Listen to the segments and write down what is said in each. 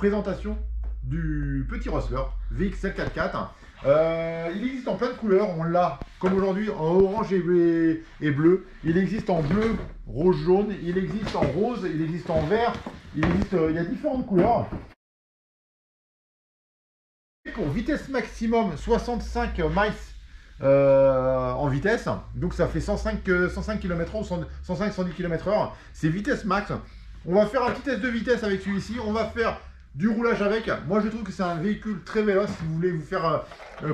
présentation du petit Rustler VXL 4x4. Il existe en plein de couleurs, on l'a comme aujourd'hui en orange et bleu, il existe en bleu, rose, jaune, il existe en rose, il existe en vert, il y a différentes couleurs. Pour vitesse maximum 65 miles en vitesse, donc ça fait 105 km/h, 105-110 km/h, c'est vitesse max. On va faire un petit test de vitesse avec celui-ci, on va faire du roulage avec. Moi je trouve que c'est un véhicule très véloce si vous voulez vous faire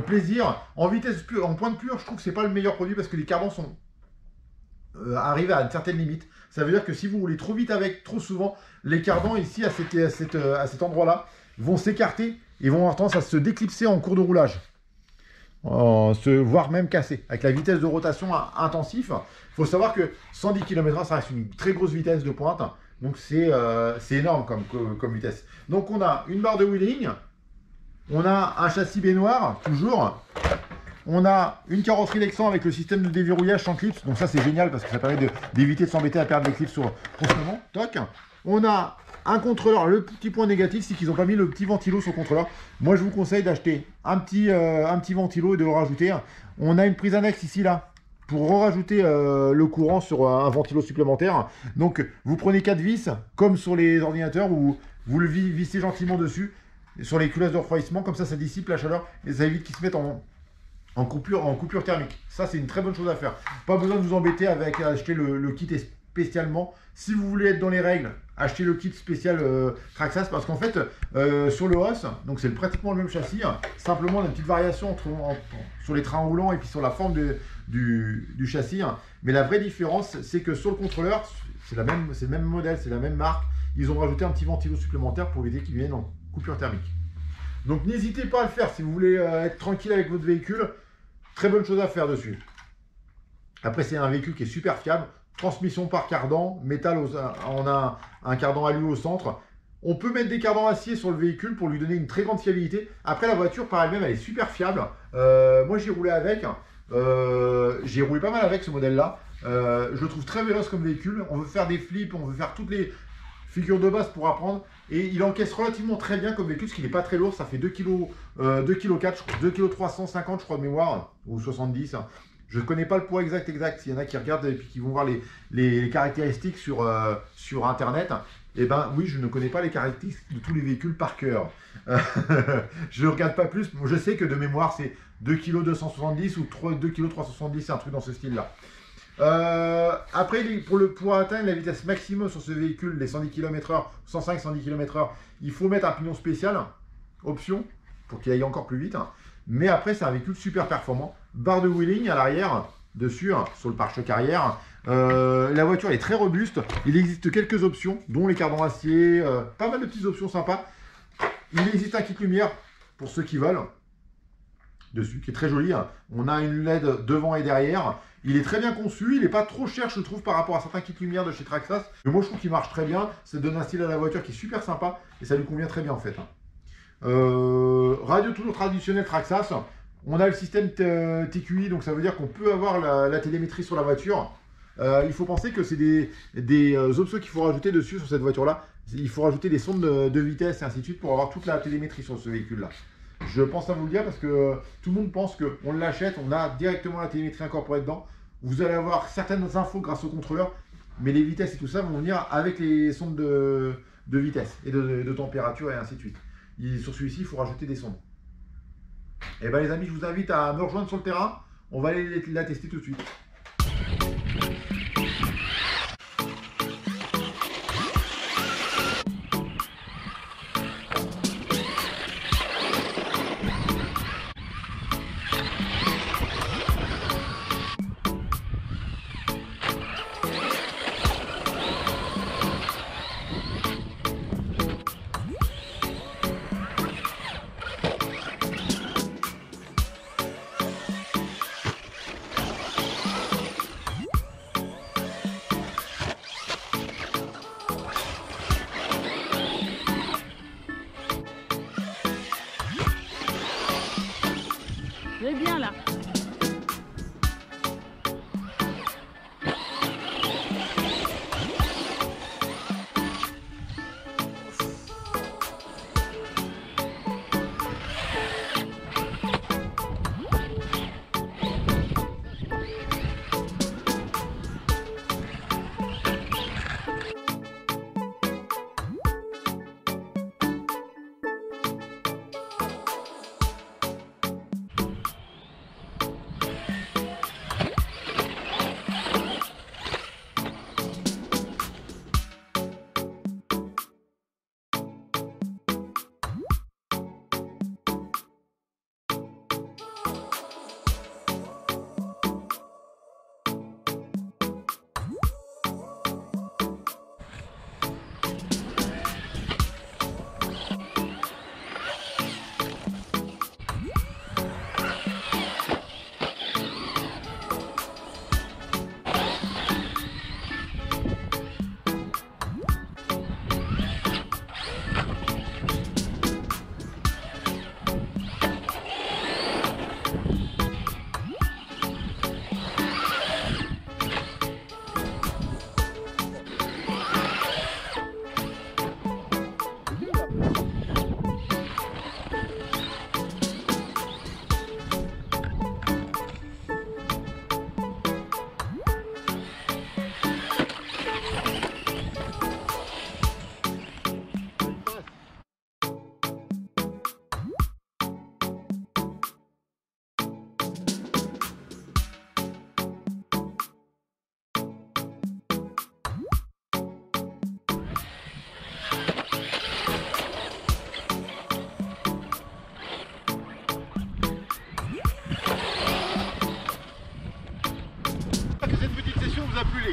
plaisir. En vitesse pure, en pointe pure, je trouve que c'est pas le meilleur produit parce que les cardans sont arrivent à une certaine limite. Ça veut dire que si vous roulez trop vite avec, trop souvent, les cardans ici à cet endroit-là vont s'écarter et vont avoir tendance à se déclipser en cours de roulage. Voire même casser avec la vitesse de rotation intensif. Il faut savoir que 110 km/h ça reste une très grosse vitesse de pointe, donc c'est énorme comme vitesse. Donc on a une barre de wheeling, on a un châssis baignoire toujours, on a une carrosserie Lexan avec le système de déverrouillage sans clips, donc ça c'est génial parce que ça permet d'éviter de s'embêter à perdre des clips constamment. Toc. On a un contrôleur, le petit point négatif c'est qu'ils n'ont pas mis le petit ventilo sur le contrôleur. Moi je vous conseille d'acheter un petit ventilo et de le rajouter. On a une prise annexe ici là pour rajouter le courant sur un ventilo supplémentaire. Donc vous prenez 4 vis comme sur les ordinateurs où vous le vissez gentiment dessus sur les culasses de refroidissement, comme ça dissipe la chaleur et ça évite qu'ils se mettent en coupure thermique. Ça c'est une très bonne chose à faire. Pas besoin de vous embêter avec acheter le kit spécialement. Si vous voulez être dans les règles, achetez le kit spécial Traxxas parce qu'en fait sur le Haus, donc c'est pratiquement le même châssis, simplement on a une petite variation sur les trains roulants et puis sur la forme du châssis, mais la vraie différence c'est que sur le contrôleur c'est le même modèle, c'est la même marque, ils ont rajouté un petit ventilo supplémentaire pour éviter qu'il vienne en coupure thermique. Donc n'hésitez pas à le faire si vous voulez être tranquille avec votre véhicule, très bonne chose à faire dessus. Après c'est un véhicule qui est super fiable. Transmission par cardan, métal, on a un cardan alu au centre. On peut mettre des cardans acier sur le véhicule pour lui donner une très grande fiabilité. Après la voiture par elle-même elle est super fiable. Moi j'ai roulé avec, j'ai roulé pas mal avec ce modèle là. Je le trouve très véloce comme véhicule. On veut faire des flips, on veut faire toutes les figures de base pour apprendre. Et il encaisse relativement très bien comme véhicule, ce qui n'est pas très lourd. Ça fait 2,4 kg, 2,350 kg je crois de mémoire, ou 70. Je ne connais pas le poids exact. S'il y en a qui regardent et puis qui vont voir les caractéristiques sur Internet, eh ben oui, je ne connais pas les caractéristiques de tous les véhicules par cœur. Je ne regarde pas plus. Je sais que de mémoire, c'est 2,270 kg ou 2,370 kg, c'est un truc dans ce style-là. Après, pour atteindre la vitesse maximum sur ce véhicule, les 110 km/h, 105-110 km/h, il faut mettre un pignon spécial, option, pour qu'il aille encore plus vite. Mais après, c'est un véhicule super performant. Barre de wheeling à l'arrière, dessus, sur le pare-choc arrière. La voiture est très robuste. Il existe quelques options, dont les cardans acier, pas mal de petites options sympas. Il existe un kit lumière pour ceux qui veulent, dessus, qui est très joli. On a une LED devant et derrière. Il est très bien conçu, il n'est pas trop cher, je trouve, par rapport à certains kits lumière de chez Traxxas. Mais moi, je trouve qu'il marche très bien. Ça donne un style à la voiture qui est super sympa et ça lui convient très bien en fait. Radio toujours traditionnelle Traxxas. On a le système TQI, donc ça veut dire qu'on peut avoir la télémétrie sur la voiture. Il faut penser que c'est des options qu'il faut rajouter dessus sur cette voiture-là. Il faut rajouter des sondes de vitesse et ainsi de suite pour avoir toute la télémétrie sur ce véhicule-là. Je pense à vous le dire parce que tout le monde pense qu'on l'achète, on a directement la télémétrie incorporée dedans. Vous allez avoir certaines infos grâce au contrôleur, mais les vitesses et tout ça vont venir avec les sondes de vitesse et de température et ainsi de suite. Sur celui-ci, il faut rajouter des sondes. Et bien les amis, je vous invite à me rejoindre sur le terrain. On va aller la tester tout de suite. Très bien là.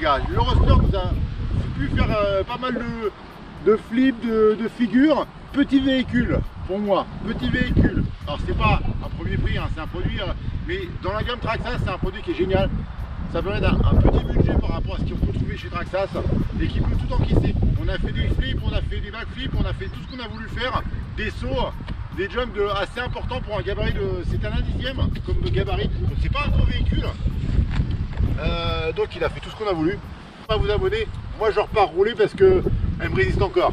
gars. Le Rustler nous a pu faire pas mal de flips, de figures. Petit véhicule, pour moi, petit véhicule. Alors c'est pas un premier prix, hein, c'est un produit, mais dans la gamme Traxxas, c'est un produit qui est génial. Ça permet d'un petit budget par rapport à ce qu'on peut trouver chez Traxxas et qui peut tout encaisser. On a fait des flips, on a fait des backflips, on a fait tout ce qu'on a voulu faire, des sauts, des jumps assez importants pour un gabarit de... C'est un 1/10 comme de gabarit, donc c'est pas un gros véhicule. Donc il a fait tout ce qu'on a voulu. Pas vous abonner, moi je repars rouler parce que elle me résiste encore.